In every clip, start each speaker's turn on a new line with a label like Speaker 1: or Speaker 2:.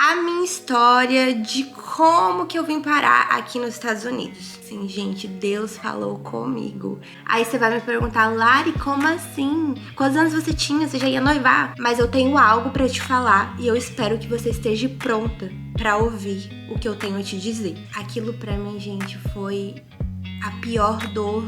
Speaker 1: a minha história de como que eu vim parar aqui nos Estados Unidos. Sim, gente, Deus falou comigo. Aí você vai me perguntar, Lari, como assim? Quantos anos você tinha? Você já ia noivar? Mas eu tenho algo pra te falar e eu espero que você esteja pronta pra ouvir o que eu tenho a te dizer. Aquilo pra mim, gente, foi a pior dor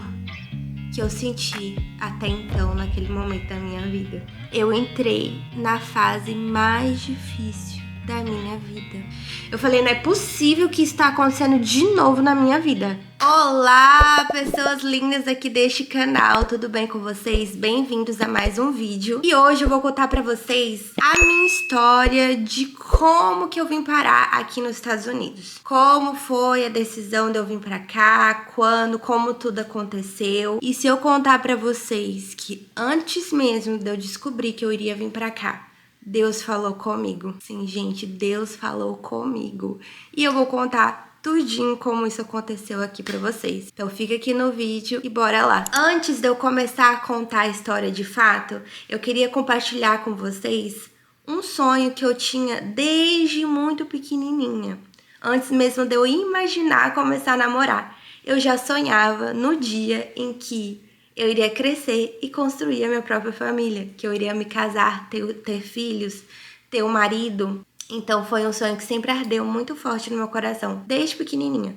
Speaker 1: que eu senti até então, naquele momento da minha vida. Eu entrei na fase mais difícil da minha vida. Eu falei, não é possível que isso tá acontecendo de novo na minha vida. Olá, pessoas lindas aqui deste canal, tudo bem com vocês? Bem-vindos a mais um vídeo. E hoje eu vou contar pra vocês a minha história de como que eu vim parar aqui nos Estados Unidos. Como foi a decisão de eu vir pra cá, quando, como tudo aconteceu. E se eu contar pra vocês que antes mesmo de eu descobrir que eu iria vir pra cá, Deus falou comigo. Sim, gente, Deus falou comigo. E eu vou contar tudinho como isso aconteceu aqui pra vocês. Então fica aqui no vídeo e bora lá. Antes de eu começar a contar a história de fato, eu queria compartilhar com vocês um sonho que eu tinha desde muito pequenininha. Antes mesmo de eu imaginar começar a namorar, eu já sonhava no dia em que eu iria crescer e construir a minha própria família, que eu iria me casar, ter filhos, ter um marido. Então foi um sonho que sempre ardeu muito forte no meu coração, desde pequenininha.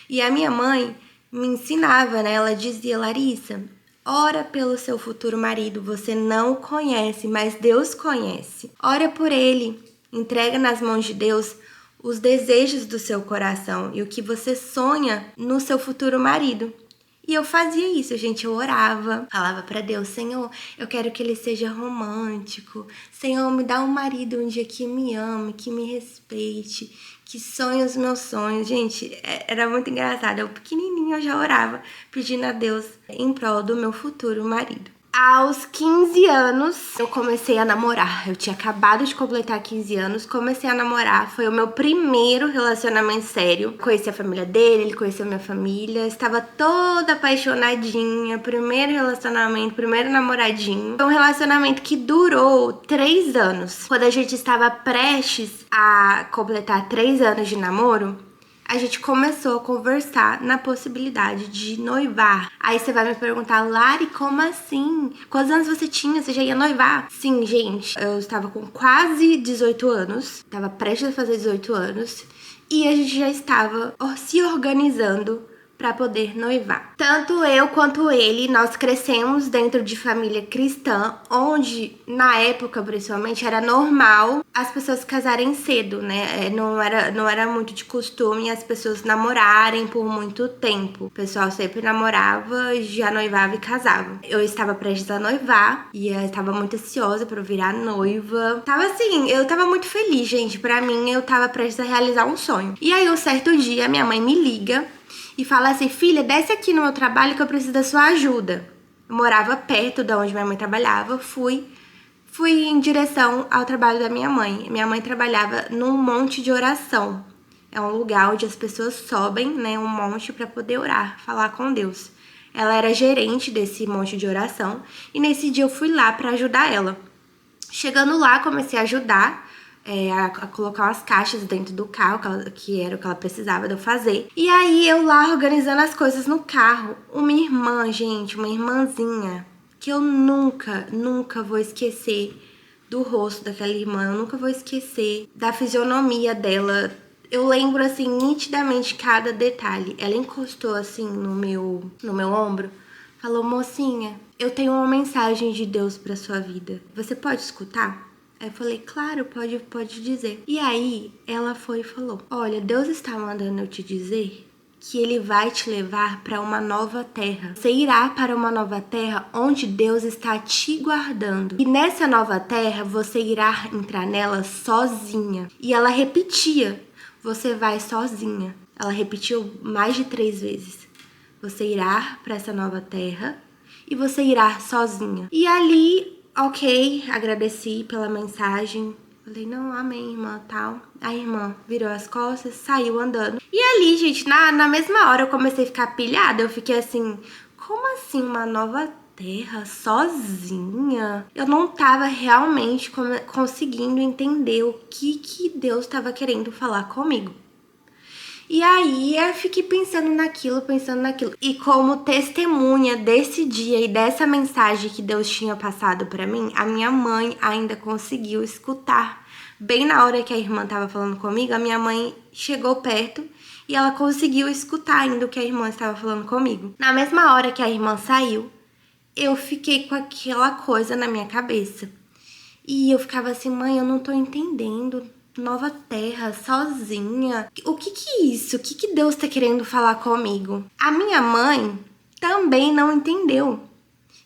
Speaker 1: E a minha mãe me ensinava, né? Ela dizia, Larissa, ora pelo seu futuro marido, você não o conhece, mas Deus conhece. Ora por ele, entrega nas mãos de Deus os desejos do seu coração e o que você sonha no seu futuro marido. E eu fazia isso, gente, eu orava, falava pra Deus, Senhor, eu quero que ele seja romântico, Senhor, me dá um marido um dia que me ame, que me respeite, que sonhe os meus sonhos. Gente, era muito engraçado, eu pequenininha eu já orava, pedindo a Deus em prol do meu futuro marido. Aos 15 anos, eu comecei a namorar. Eu tinha acabado de completar 15 anos, comecei a namorar. Foi o meu primeiro relacionamento sério. Conheci a família dele, ele conheceu a minha família. Estava toda apaixonadinha. Primeiro relacionamento, primeiro namoradinho. Foi um relacionamento que durou 3 anos. Quando a gente estava prestes a completar 3 anos de namoro, a gente começou a conversar na possibilidade de noivar. Aí você vai me perguntar, Lari, como assim? Quantos anos você tinha? Você já ia noivar? Sim, gente, eu estava com quase 18 anos, estava prestes a fazer 18 anos, e a gente já estava se organizando para poder noivar. Tanto eu quanto ele, nós crescemos dentro de família cristã, onde, na época, principalmente, era normal as pessoas casarem cedo, né? Não era muito de costume as pessoas namorarem por muito tempo. O pessoal sempre namorava, já noivava e casava. Eu estava prestes a noivar e eu estava muito ansiosa para virar noiva. Eu tava muito feliz, gente. Para mim, eu tava prestes a realizar um sonho. E aí, um certo dia, minha mãe me liga e fala assim, filha, desce aqui no meu trabalho que eu preciso da sua ajuda. Eu morava perto de onde minha mãe trabalhava, fui em direção ao trabalho da minha mãe. Minha mãe trabalhava num monte de oração. É um lugar onde as pessoas sobem, né, um monte para poder orar, falar com Deus. Ela era gerente desse monte de oração e nesse dia eu fui lá para ajudar ela. Chegando lá, comecei a ajudar a colocar umas caixas dentro do carro, que era o que ela precisava de eu fazer. E aí eu lá organizando as coisas no carro, uma irmã, gente, uma irmãzinha, que eu nunca vou esquecer do rosto daquela irmã, eu nunca vou esquecer da fisionomia dela. Eu lembro, assim, nitidamente cada detalhe. Ela encostou, assim, no meu ombro, falou, mocinha, eu tenho uma mensagem de Deus pra sua vida. Você pode escutar? Aí eu falei, claro, pode dizer. E aí, ela foi e falou, olha, Deus está mandando eu te dizer que ele vai te levar para uma nova terra. Você irá para uma nova terra onde Deus está te guardando. E nessa nova terra, você irá entrar nela sozinha. E ela repetia, você vai sozinha. Ela repetiu mais de 3 vezes. Você irá para essa nova terra e você irá sozinha. E ali, ok, agradeci pela mensagem. Falei, não, amém, irmã, tal. A irmã virou as costas, saiu andando. E ali, gente, na mesma hora eu comecei a ficar pilhada. Eu fiquei assim, como assim uma nova terra sozinha? Eu não tava realmente conseguindo entender o que Deus estava querendo falar comigo. E aí eu fiquei pensando naquilo. E como testemunha desse dia e dessa mensagem que Deus tinha passado pra mim, a minha mãe ainda conseguiu escutar. Bem na hora que a irmã tava falando comigo, a minha mãe chegou perto e ela conseguiu escutar ainda o que a irmã estava falando comigo. Na mesma hora que a irmã saiu, eu fiquei com aquela coisa na minha cabeça. E eu ficava assim, mãe, eu não tô entendendo. Nova terra, sozinha. O que é isso? O que Deus tá querendo falar comigo? A minha mãe também não entendeu.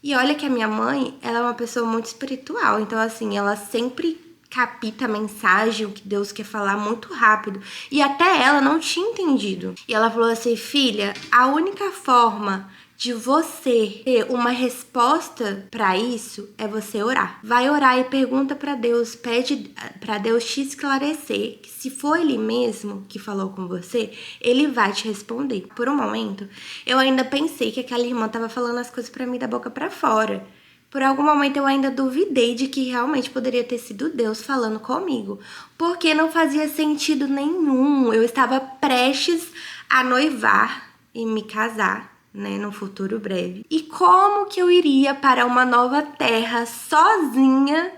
Speaker 1: E olha que a minha mãe, ela é uma pessoa muito espiritual. Então, assim, ela sempre capta a mensagem, o que Deus quer falar muito rápido. E até ela não tinha entendido. E ela falou assim, filha, a única forma de você ter uma resposta pra isso é você orar. Vai orar e pergunta pra Deus, pede pra Deus te esclarecer que se for Ele mesmo que falou com você, Ele vai te responder. Por um momento, eu ainda pensei que aquela irmã tava falando as coisas pra mim da boca pra fora. Por algum momento eu ainda duvidei de que realmente poderia ter sido Deus falando comigo, porque não fazia sentido nenhum. Eu estava prestes a noivar e me casar, né, no futuro breve. E como que eu iria para uma nova terra sozinha?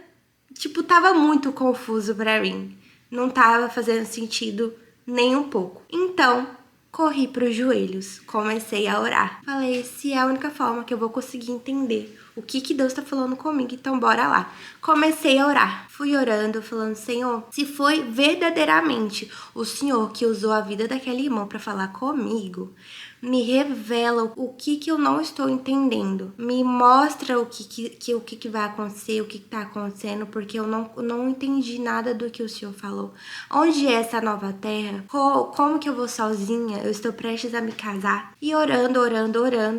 Speaker 1: Tipo, tava muito confuso pra mim. Não tava fazendo sentido nem um pouco. Então, corri pros joelhos, comecei a orar. Falei, se é a única forma que eu vou conseguir entender o que Deus tá falando comigo, então bora lá. Comecei a orar. Fui orando, falando, Senhor, se foi verdadeiramente o Senhor que usou a vida daquela irmã pra falar comigo, me revela o que eu não estou entendendo. Me mostra o que vai acontecer, o que tá acontecendo, porque eu não entendi nada do que o Senhor falou. Onde é essa nova terra? Como que eu vou sozinha? Eu estou prestes a me casar. E orando,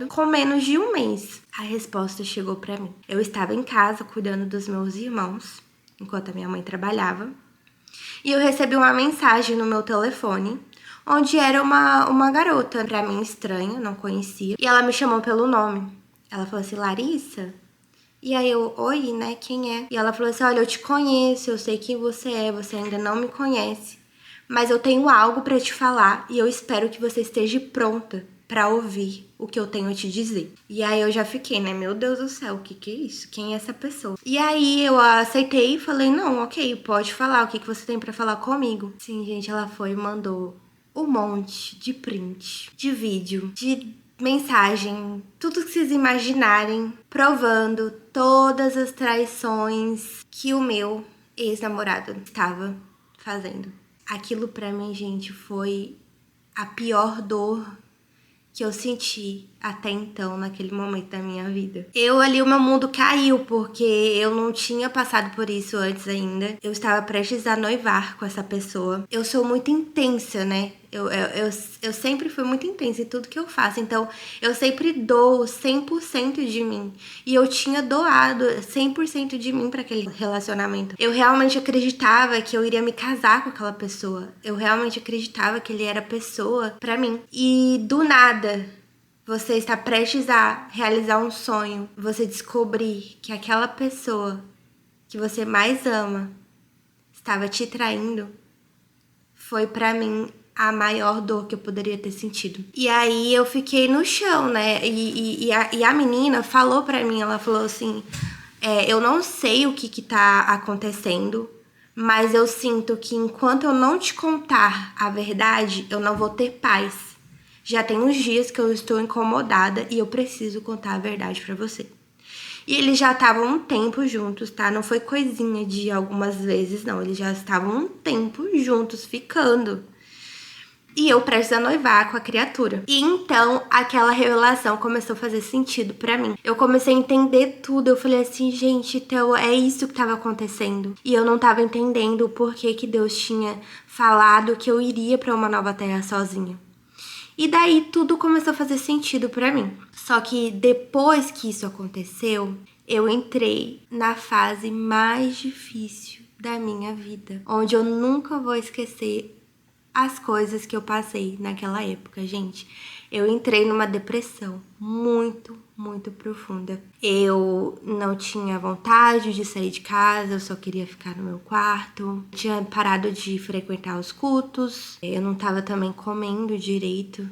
Speaker 1: com menos de um mês, a resposta chegou pra mim. Eu estava em casa cuidando dos meus irmãos, enquanto a minha mãe trabalhava. E eu recebi uma mensagem no meu telefone, onde era uma garota, pra mim estranha, não conhecia. E ela me chamou pelo nome. Ela falou assim, Larissa? E aí eu, oi, né, quem é? E ela falou assim, olha, eu te conheço, eu sei quem você é, você ainda não me conhece. Mas eu tenho algo pra te falar e eu espero que você esteja pronta pra ouvir o que eu tenho a te dizer. E aí eu já fiquei, né, meu Deus do céu, o que é isso? Quem é essa pessoa? E aí eu aceitei e falei, não, ok, pode falar, o que você tem pra falar comigo? Sim, gente, ela foi e mandou um monte de print, de vídeo, de mensagem, tudo que vocês imaginarem, provando todas as traições que o meu ex-namorado estava fazendo. Aquilo pra mim, gente, foi a pior dor que eu senti até então, naquele momento da minha vida. O meu mundo caiu, porque eu não tinha passado por isso antes ainda. Eu estava prestes a noivar com essa pessoa. Eu sou muito intensa, né? Eu sempre fui muito intensa em tudo que eu faço. Então, eu sempre dou 100% de mim. E eu tinha doado 100% de mim para aquele relacionamento. Eu realmente acreditava que eu iria me casar com aquela pessoa. Eu realmente acreditava que ele era a pessoa para mim. E do nada, você está prestes a realizar um sonho. Você descobrir que aquela pessoa que você mais ama estava te traindo. Foi pra mim a maior dor que eu poderia ter sentido. E aí eu fiquei no chão, né? E a menina falou pra mim, ela falou assim, eu não sei o que tá acontecendo, mas eu sinto que enquanto eu não te contar a verdade, eu não vou ter paz. Já tem uns dias que eu estou incomodada e eu preciso contar a verdade pra você. E eles já estavam um tempo juntos, tá? Não foi coisinha de algumas vezes, não. Eles já estavam um tempo juntos, ficando. E eu prestes a noivar com a criatura. E então, aquela revelação começou a fazer sentido pra mim. Eu comecei a entender tudo. Eu falei assim, gente, então é isso que tava acontecendo. E eu não tava entendendo o porquê que Deus tinha falado que eu iria pra uma nova terra sozinha. E daí tudo começou a fazer sentido pra mim. Só que depois que isso aconteceu, eu entrei na fase mais difícil da minha vida, onde eu nunca vou esquecer as coisas que eu passei naquela época, gente. Eu entrei numa depressão muito, muito profunda. Eu não tinha vontade de sair de casa, eu só queria ficar no meu quarto. Tinha parado de frequentar os cultos, eu não tava também comendo direito.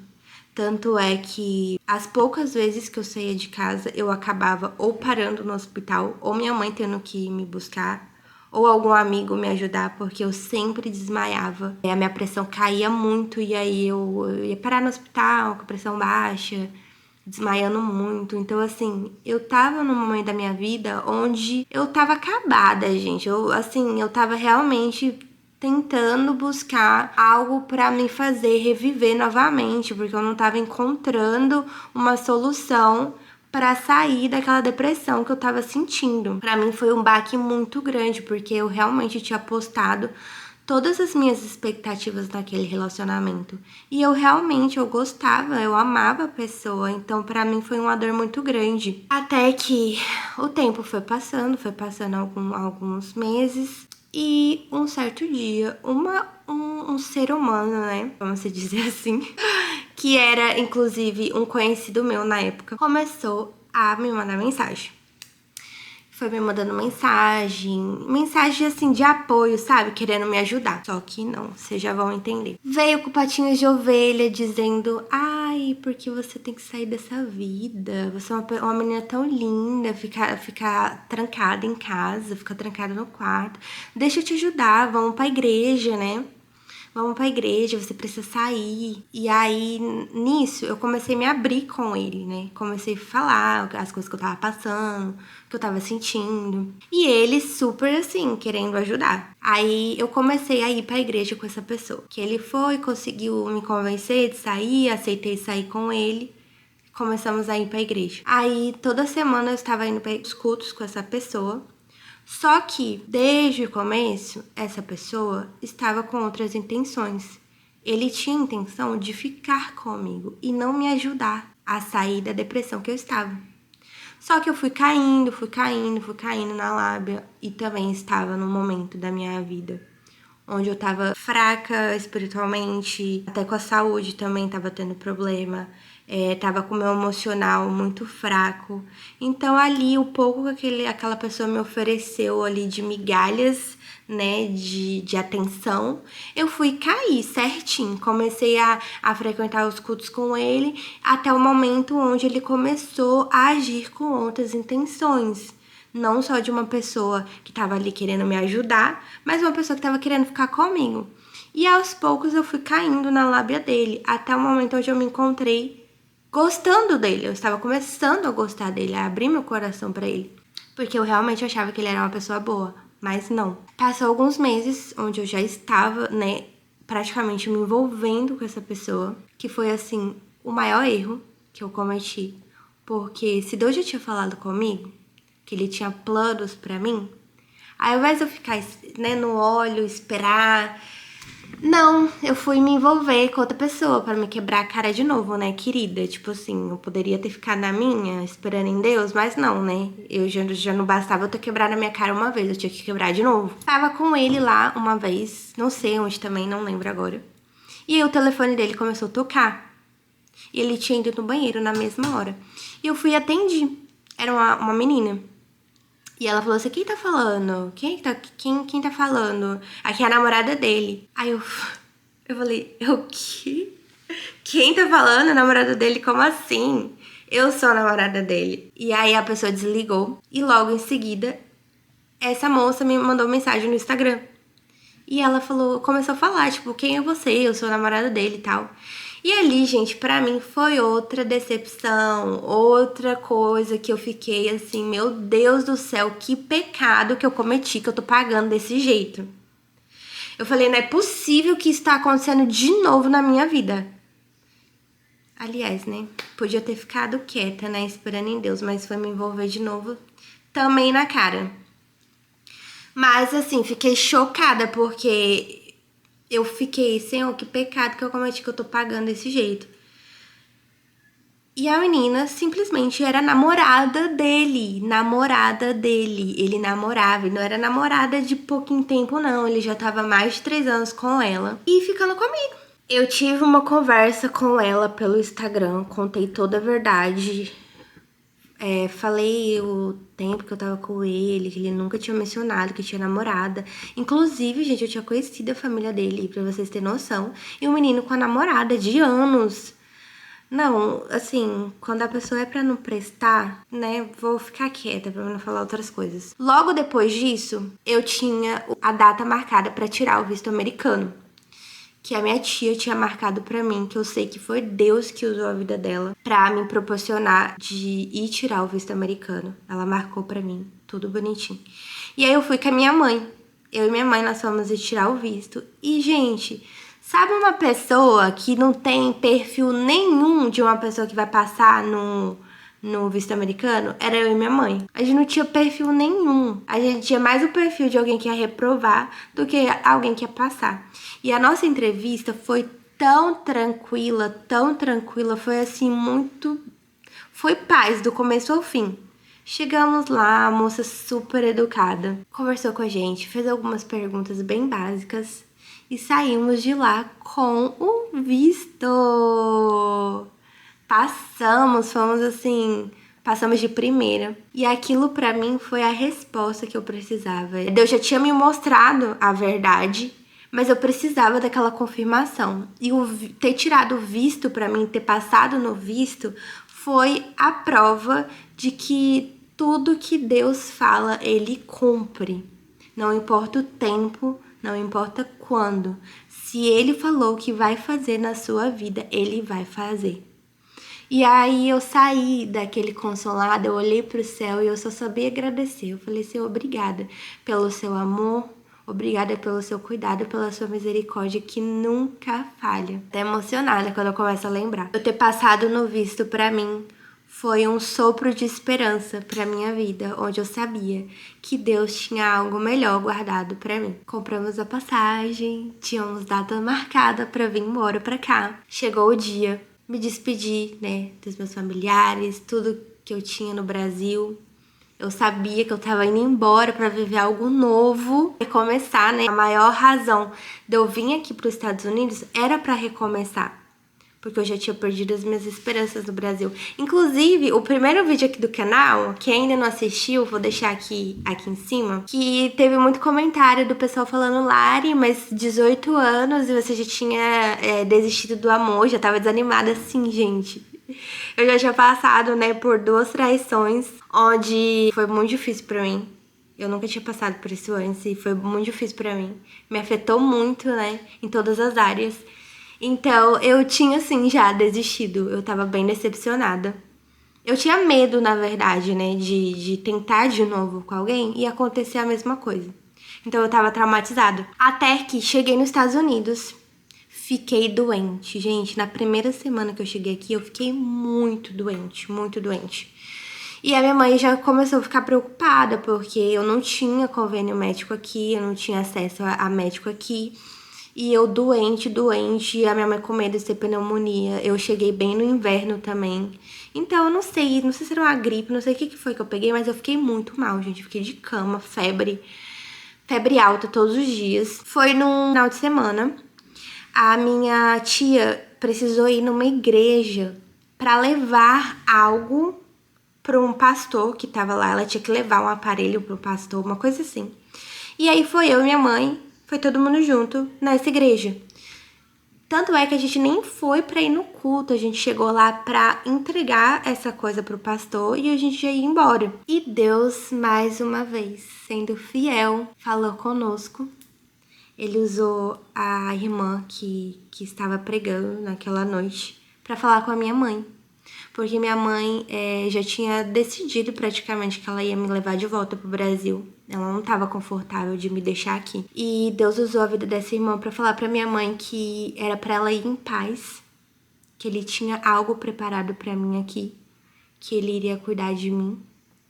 Speaker 1: Tanto é que as poucas vezes que eu saía de casa, eu acabava ou parando no hospital, ou minha mãe tendo que me buscar, ou algum amigo me ajudar, porque eu sempre desmaiava. A minha pressão caía muito e aí eu ia parar no hospital com a pressão baixa, desmaiando muito. Então, assim, eu tava num momento da minha vida onde eu tava acabada, gente. Eu tava realmente tentando buscar algo pra me fazer reviver novamente, porque eu não tava encontrando uma solução para sair daquela depressão que eu tava sentindo. Para mim foi um baque muito grande, porque eu realmente tinha apostado todas as minhas expectativas naquele relacionamento. E eu gostava, eu amava a pessoa, então para mim foi uma dor muito grande. Até que o tempo foi passando alguns meses. E um certo dia, um ser humano, né? Vamos se dizer assim, que era inclusive um conhecido meu na época, começou a me mandar mensagem. Foi me mandando mensagem assim de apoio, sabe? Querendo me ajudar. Só que não, vocês já vão entender. Veio com patinhas de ovelha dizendo: ai, porque você tem que sair dessa vida. Você é uma menina tão linda, ficar trancada em casa, ficar trancada no quarto. Deixa eu te ajudar, vamos pra igreja, né? Vamos pra igreja, você precisa sair. E aí, nisso, eu comecei a me abrir com ele, né? Comecei a falar as coisas que eu tava passando, que eu tava sentindo. E ele super, assim, querendo ajudar. Aí, eu comecei a ir pra igreja com essa pessoa. Que ele foi, conseguiu me convencer de sair, aceitei sair com ele. Começamos a ir pra igreja. Aí, toda semana eu estava indo para os cultos com essa pessoa. Só que, desde o começo, essa pessoa estava com outras intenções. Ele tinha a intenção de ficar comigo e não me ajudar a sair da depressão que eu estava. Só que eu fui caindo na lábia e também estava num momento da minha vida onde eu estava fraca espiritualmente, até com a saúde também estava tendo problema. Tava com o meu emocional muito fraco. Então ali, o pouco que aquela pessoa me ofereceu ali de migalhas, né, de atenção, eu fui cair certinho. Comecei a frequentar os cultos com ele, até o momento onde ele começou a agir com outras intenções. Não só de uma pessoa que tava ali querendo me ajudar, mas uma pessoa que tava querendo ficar comigo. E aos poucos eu fui caindo na lábia dele, até o momento onde eu me encontrei gostando dele. Eu estava começando a gostar dele, a abrir meu coração pra ele. Porque eu realmente achava que ele era uma pessoa boa, mas não. Passou alguns meses onde eu já estava, né, praticamente me envolvendo com essa pessoa, que foi, assim, o maior erro que eu cometi. Porque se Deus já tinha falado comigo, que ele tinha planos pra mim, ao invés de eu ficar, né, no olho, esperar... Não, eu fui me envolver com outra pessoa pra me quebrar a cara de novo, né, querida? Tipo assim, eu poderia ter ficado na minha, esperando em Deus, mas não, né? Eu já não bastava eu ter quebrado a minha cara uma vez, eu tinha que quebrar de novo. Tava com ele lá uma vez, não sei onde também, não lembro agora. E aí o telefone dele começou a tocar. E ele tinha ido no banheiro na mesma hora. E eu fui e atendi. Era uma menina. E ela falou assim: quem tá falando? Quem tá falando? Aqui é a namorada dele. Aí eu falei: o quê? Quem tá falando? A namorada dele? Como assim? Eu sou a namorada dele. E aí a pessoa desligou. E logo em seguida, essa moça me mandou mensagem no Instagram. E ela começou a falar, tipo, quem é você? Eu sou a namorada dele e tal. E ali, gente, pra mim foi outra decepção, outra coisa que eu fiquei assim, meu Deus do céu, que pecado que eu cometi, que eu tô pagando desse jeito. Eu falei, não é possível que isso tá acontecendo de novo na minha vida. Aliás, né, podia ter ficado quieta, né, esperando em Deus, mas foi me envolver de novo também na cara. Mas, assim, fiquei chocada porque eu fiquei, Senhor, que pecado que eu cometi, que eu tô pagando desse jeito. E a menina simplesmente era namorada dele. Ele namorava, e não era namorada de pouquinho tempo, não. Ele já tava mais de 3 anos com ela e ficando comigo. Eu tive uma conversa com ela pelo Instagram, contei toda a verdade. Falei o tempo que eu tava com ele, que ele nunca tinha mencionado que tinha namorada. Inclusive, gente, eu tinha conhecido a família dele, pra vocês terem noção. E um menino com a namorada de anos. Não, assim, quando a pessoa é pra não prestar, né, vou ficar quieta pra não falar outras coisas. Logo depois disso, eu tinha a data marcada pra tirar o visto americano, que a minha tia tinha marcado pra mim, que eu sei que foi Deus que usou a vida dela pra me proporcionar de ir tirar o visto americano. Ela marcou pra mim, tudo bonitinho. E aí eu fui com a minha mãe. Eu e minha mãe, nós fomos ir tirar o visto. E, gente, sabe uma pessoa que não tem perfil nenhum de uma pessoa que vai passar no visto americano? Era eu e minha mãe. A gente não tinha perfil nenhum. A gente tinha mais o perfil de alguém que ia reprovar do que alguém que ia passar. E a nossa entrevista foi tão tranquila, foi assim, muito. Foi paz do começo ao fim. Chegamos lá, a moça super educada, conversou com a gente, fez algumas perguntas bem básicas e saímos de lá com o visto. Fomos assim, passamos de primeira. E aquilo pra mim foi a resposta que eu precisava. Deus já tinha me mostrado a verdade, mas eu precisava daquela confirmação. E ter tirado o visto pra mim, ter passado no visto, foi a prova de que tudo que Deus fala, Ele cumpre. Não importa o tempo, não importa quando. Se Ele falou que vai fazer na sua vida, Ele vai fazer. E aí eu saí daquele consolado, eu olhei pro céu e eu só sabia agradecer. Eu falei, Senhor, obrigada pelo seu amor, obrigada pelo seu cuidado, pela sua misericórdia que nunca falha. Tô emocionada quando eu começo a lembrar. Eu ter passado no visto pra mim foi um sopro de esperança pra minha vida, onde eu sabia que Deus tinha algo melhor guardado pra mim. Compramos a passagem, tínhamos data marcada pra vir embora pra cá. Chegou o dia. Me despedi, né, dos meus familiares, tudo que eu tinha no Brasil. Eu sabia que eu tava indo embora pra viver algo novo, recomeçar, né? A maior razão de eu vir aqui pros Estados Unidos era pra recomeçar, porque eu já tinha perdido as minhas esperanças no Brasil. Inclusive, o primeiro vídeo aqui do canal, que ainda não assistiu, vou deixar aqui em cima, que teve muito comentário do pessoal falando, Lari, mas 18 anos e você já tinha desistido do amor, já tava desanimada. Assim, gente. Eu já tinha passado, né, por 2 traições, onde foi muito difícil pra mim. Eu nunca tinha passado por isso antes e foi muito difícil pra mim. Me afetou muito, né, em todas as áreas. Então, eu tinha, assim, já desistido. Eu tava bem decepcionada. Eu tinha medo, na verdade, né, de tentar de novo com alguém e acontecer a mesma coisa. Então, eu tava traumatizada. Até que cheguei nos Estados Unidos, fiquei doente. Gente, na primeira semana que eu cheguei aqui, eu fiquei muito doente, muito doente. E a minha mãe já começou a ficar preocupada, porque eu não tinha convênio médico aqui, eu não tinha acesso a médico aqui. E eu doente, e a minha mãe com medo de ter pneumonia. Eu cheguei bem no inverno também. Então, eu não sei se era uma gripe, não sei o que foi que eu peguei, mas eu fiquei muito mal, gente. Fiquei de cama, febre alta todos os dias. Foi num final de semana. A minha tia precisou ir numa igreja pra levar algo para um pastor que tava lá. Ela tinha que levar um aparelho pro pastor, uma coisa assim. E aí foi eu e minha mãe, foi todo mundo junto nessa igreja. Tanto é que a gente nem foi pra ir no culto, a gente chegou lá pra entregar essa coisa pro pastor e a gente já ia embora. E Deus, mais uma vez, sendo fiel, falou conosco. Ele usou a irmã que estava pregando naquela noite pra falar com a minha mãe. Porque minha mãe já tinha decidido praticamente que ela ia me levar de volta pro Brasil. Ela não estava confortável de me deixar aqui. E Deus usou a vida dessa irmã para falar para minha mãe que era para ela ir em paz, que ele tinha algo preparado para mim aqui, que ele iria cuidar de mim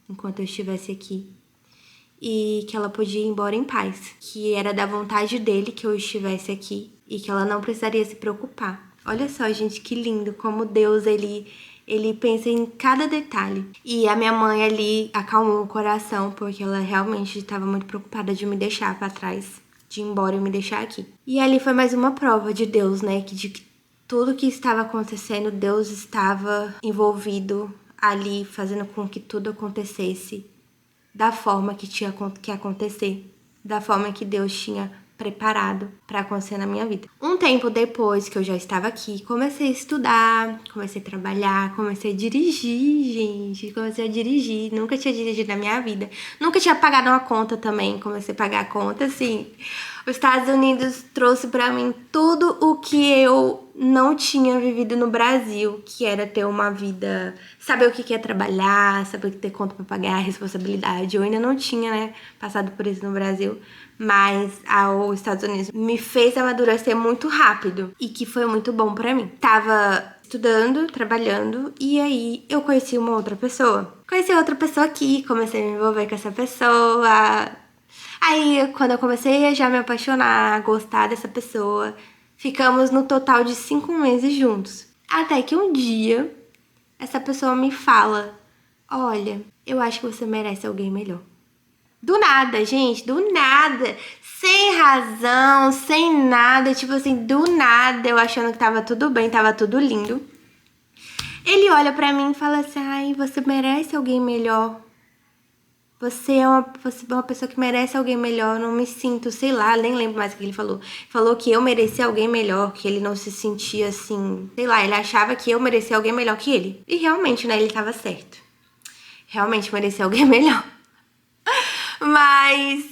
Speaker 1: enquanto eu estivesse aqui. E que ela podia ir embora em paz, que era da vontade dele que eu estivesse aqui e que ela não precisaria se preocupar. Olha só, gente, que lindo como Deus, ele pensa em cada detalhe. E a minha mãe ali acalmou o coração, porque ela realmente estava muito preocupada de me deixar pra trás. de ir embora e me deixar aqui. E ali foi mais uma prova de Deus, né? De que tudo que estava acontecendo, Deus estava envolvido ali, fazendo com que tudo acontecesse da forma que tinha que acontecer, da forma que Deus tinha preparado para acontecer na minha vida. Um tempo depois que eu já estava aqui, comecei a estudar, comecei a trabalhar, comecei a dirigir, gente. Comecei a dirigir, nunca tinha dirigido na minha vida. Nunca tinha pagado uma conta também, comecei a pagar a conta, assim. Os Estados Unidos trouxe para mim tudo o que eu não tinha vivido no Brasil, que era ter uma vida, saber o que é trabalhar, saber o que ter conta para pagar, responsabilidade. Eu ainda não tinha, né, passado por isso no Brasil, mas os Estados Unidos me fez amadurecer muito rápido e que foi muito bom para mim. Tava estudando, trabalhando, e aí eu conheci uma outra pessoa. Conheci outra pessoa aqui, comecei a me envolver com essa pessoa. Aí, quando eu comecei a já me apaixonar, gostar dessa pessoa, ficamos no total de 5 meses juntos. Até que um dia, essa pessoa me fala: olha, eu acho que você merece alguém melhor. Do nada, gente, do nada. Sem razão, sem nada, tipo assim, do nada, eu achando que tava tudo bem, tava tudo lindo. Ele olha pra mim e fala assim: ai, você merece alguém melhor. Você é uma pessoa que merece alguém melhor. Eu não me sinto, sei lá, nem lembro mais o que ele falou. Falou que eu merecia alguém melhor, que ele não se sentia assim, sei lá, ele achava que eu merecia alguém melhor que ele. E realmente, né, ele tava certo. Realmente merecia alguém melhor. Mas,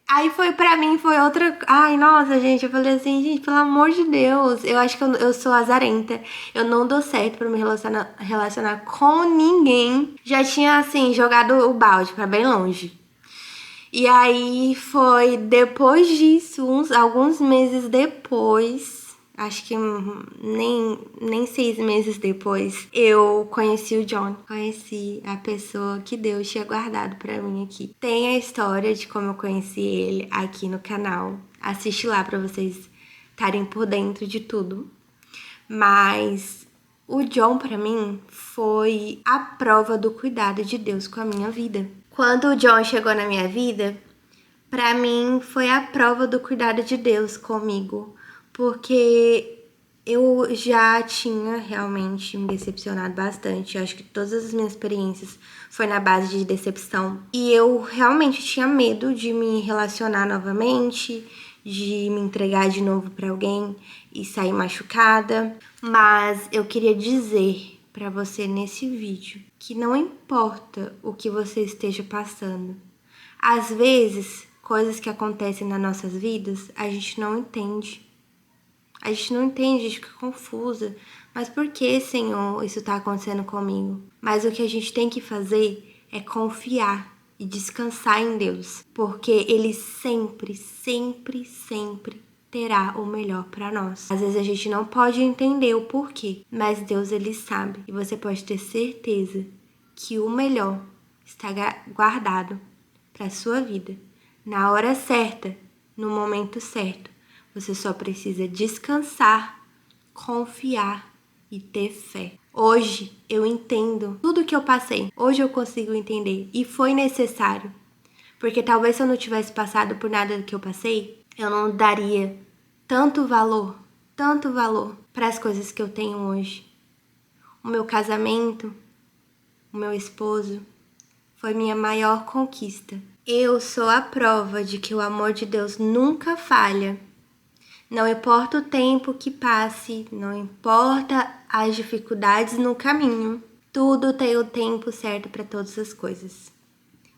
Speaker 1: aí foi pra mim, foi outra... Ai, nossa, gente, eu falei assim, gente, pelo amor de Deus, eu acho que eu sou azarenta, eu não dou certo pra me relacionar com ninguém. Já tinha, assim, jogado o balde pra bem longe. E aí foi depois disso, alguns meses depois, acho que nem 6 meses depois, eu conheci o John. Conheci a pessoa que Deus tinha guardado pra mim aqui. Tem a história de como eu conheci ele aqui no canal. Assiste lá pra vocês estarem por dentro de tudo. Mas o John pra mim foi a prova do cuidado de Deus com a minha vida. Quando o John chegou na minha vida, pra mim foi a prova do cuidado de Deus comigo, porque eu já tinha realmente me decepcionado bastante. Eu acho que todas as minhas experiências foi na base de decepção. E eu realmente tinha medo de me relacionar novamente, de me entregar de novo pra alguém e sair machucada. Mas eu queria dizer pra você nesse vídeo que não importa o que você esteja passando. Às vezes, coisas que acontecem nas nossas vidas, a gente não entende. A gente não entende, a gente fica confusa. Mas por que, Senhor, isso tá acontecendo comigo? Mas o que a gente tem que fazer é confiar e descansar em Deus. Porque Ele sempre, sempre, sempre terá o melhor para nós. Às vezes a gente não pode entender o porquê, mas Deus, Ele sabe. E você pode ter certeza que o melhor está guardado para sua vida. Na hora certa, no momento certo. Você só precisa descansar, confiar e ter fé. Hoje eu entendo tudo que eu passei. Hoje eu consigo entender. E foi necessário. Porque talvez se eu não tivesse passado por nada do que eu passei, eu não daria tanto valor para as coisas que eu tenho hoje. O meu casamento, o meu esposo, foi minha maior conquista. Eu sou a prova de que o amor de Deus nunca falha. Não importa o tempo que passe, não importa as dificuldades no caminho, tudo tem o tempo certo para todas as coisas.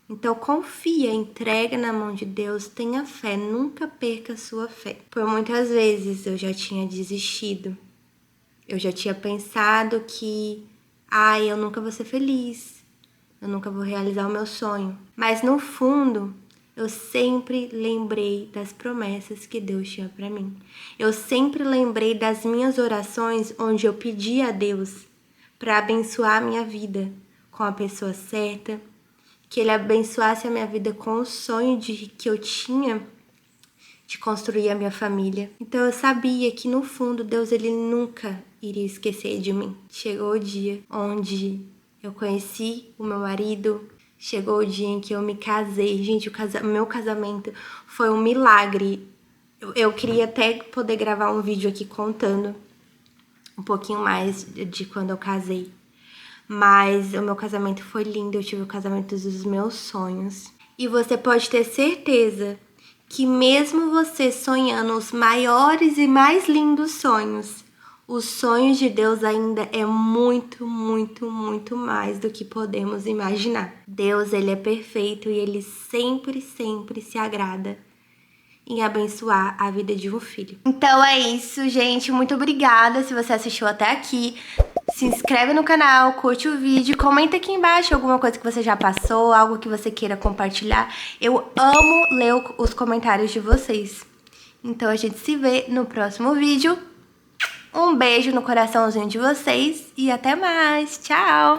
Speaker 1: Então confia, entrega na mão de Deus, tenha fé, nunca perca a sua fé. Por muitas vezes eu já tinha desistido, eu já tinha pensado que, eu nunca vou ser feliz, eu nunca vou realizar o meu sonho. Mas no fundo, eu sempre lembrei das promessas que Deus tinha para mim. Eu sempre lembrei das minhas orações onde eu pedi a Deus para abençoar a minha vida com a pessoa certa, que Ele abençoasse a minha vida com o sonho que eu tinha de construir a minha família. Então eu sabia que no fundo Deus, Ele nunca iria esquecer de mim. Chegou o dia onde eu conheci o meu marido, chegou o dia em que eu me casei. Gente, meu casamento foi um milagre. Eu queria até poder gravar um vídeo aqui contando um pouquinho mais de quando eu casei. Mas o meu casamento foi lindo, eu tive o casamento dos meus sonhos. E você pode ter certeza que mesmo você sonhando os maiores e mais lindos sonhos, os sonhos de Deus ainda é muito, muito, muito mais do que podemos imaginar. Deus, ele é perfeito e ele sempre, sempre se agrada em abençoar a vida de um filho. Então é isso, gente. Muito obrigada se você assistiu até aqui. Se inscreve no canal, curte o vídeo, comenta aqui embaixo alguma coisa que você já passou, algo que você queira compartilhar. Eu amo ler os comentários de vocês. Então a gente se vê no próximo vídeo. Um beijo no coraçãozinho de vocês e até mais. Tchau!